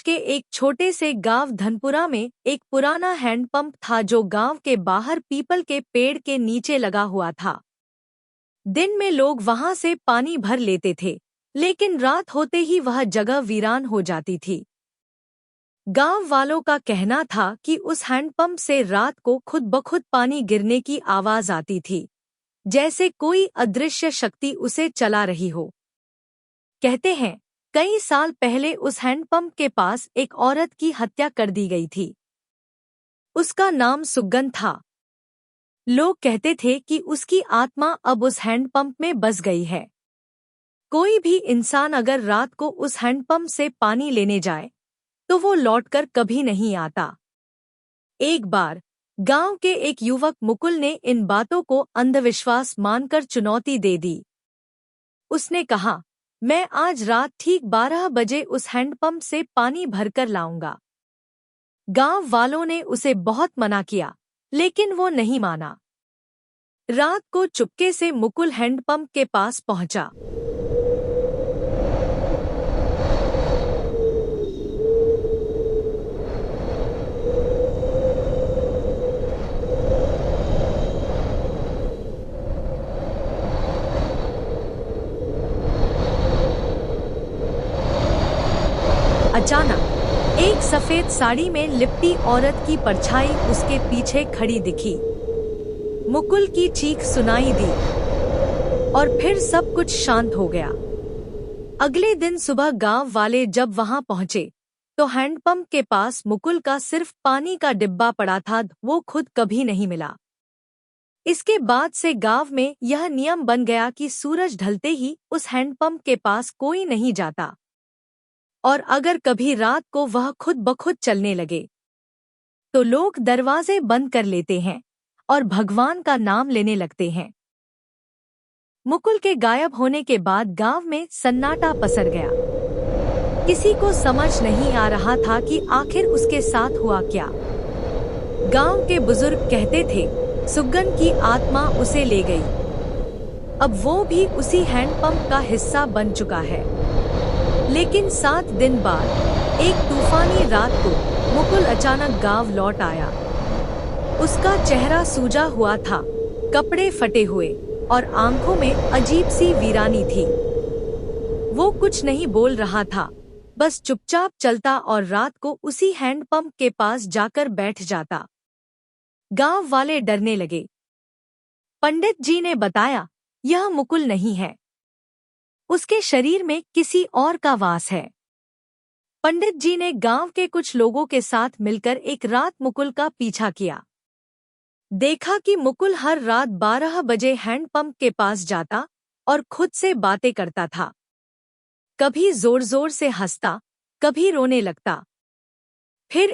के एक छोटे से गांव धनपुरा में एक पुराना हैंडपंप था जो गांव के बाहर पीपल के पेड़ के नीचे लगा हुआ था। दिन में लोग वहां से पानी भर लेते थे, लेकिन रात होते ही वह जगह वीरान हो जाती थी। गांव वालों का कहना था कि उस हैंडपंप से रात को खुद ब खुद पानी गिरने की आवाज आती थी, जैसे कोई अदृश्य शक्ति उसे चला रही हो। कहते हैं, कई साल पहले उस हैंडपंप के पास एक औरत की हत्या कर दी गई थी। उसका नाम सुगन था। लोग कहते थे कि उसकी आत्मा अब उस हैंडपंप में बस गई है। कोई भी इंसान अगर रात को उस हैंडपंप से पानी लेने जाए तो वो लौटकर कभी नहीं आता। एक बार गांव के एक युवक मुकुल ने इन बातों को अंधविश्वास मानकर चुनौती दे दी। उसने कहा, मैं आज रात ठीक 12 बजे उस हैंडपंप से पानी भरकर लाऊंगा। गांव वालों ने उसे बहुत मना किया, लेकिन वो नहीं माना। रात को चुपके से मुकुल हैंडपंप के पास पहुंचा। अचानक एक सफेद साड़ी में लिपटी औरत की परछाई उसके पीछे खड़ी दिखी। मुकुल की चीख सुनाई दी और फिर सब कुछ शांत हो गया। अगले दिन सुबह गांव वाले जब वहां पहुंचे तो हैंडपंप के पास मुकुल का सिर्फ पानी का डिब्बा पड़ा था, वो खुद कभी नहीं मिला। इसके बाद से गांव में यह नियम बन गया कि सूरज ढलते ही उस हैंडपंप के पास कोई नहीं जाता, और अगर कभी रात को वह खुद ब खुद चलने लगे तो लोग दरवाजे बंद कर लेते हैं और भगवान का नाम लेने लगते हैं। मुकुल के गायब होने के बाद गांव में सन्नाटा पसर गया। किसी को समझ नहीं आ रहा था कि आखिर उसके साथ हुआ क्या। गांव के बुजुर्ग कहते थे, सुगन की आत्मा उसे ले गई। अब वो भी उसी हैंडपंप का हिस्सा बन चुका है। लेकिन 7 दिन बाद एक तूफानी रात को मुकुल अचानक गांव लौट आया। उसका चेहरा सूजा हुआ था, कपड़े फटे हुए और आंखों में अजीब सी वीरानी थी। वो कुछ नहीं बोल रहा था, बस चुपचाप चलता और रात को उसी हैंडपंप के पास जाकर बैठ जाता। गांव वाले डरने लगे। पंडित जी ने बताया, यह मुकुल नहीं है, उसके शरीर में किसी और का वास है। पंडित जी ने गांव के कुछ लोगों के साथ मिलकर एक रात मुकुल का पीछा किया। देखा कि मुकुल हर रात 12 बजे हैंडपंप के पास जाता और खुद से बातें करता था। कभी जोर जोर से हंसता, कभी रोने लगता। फिर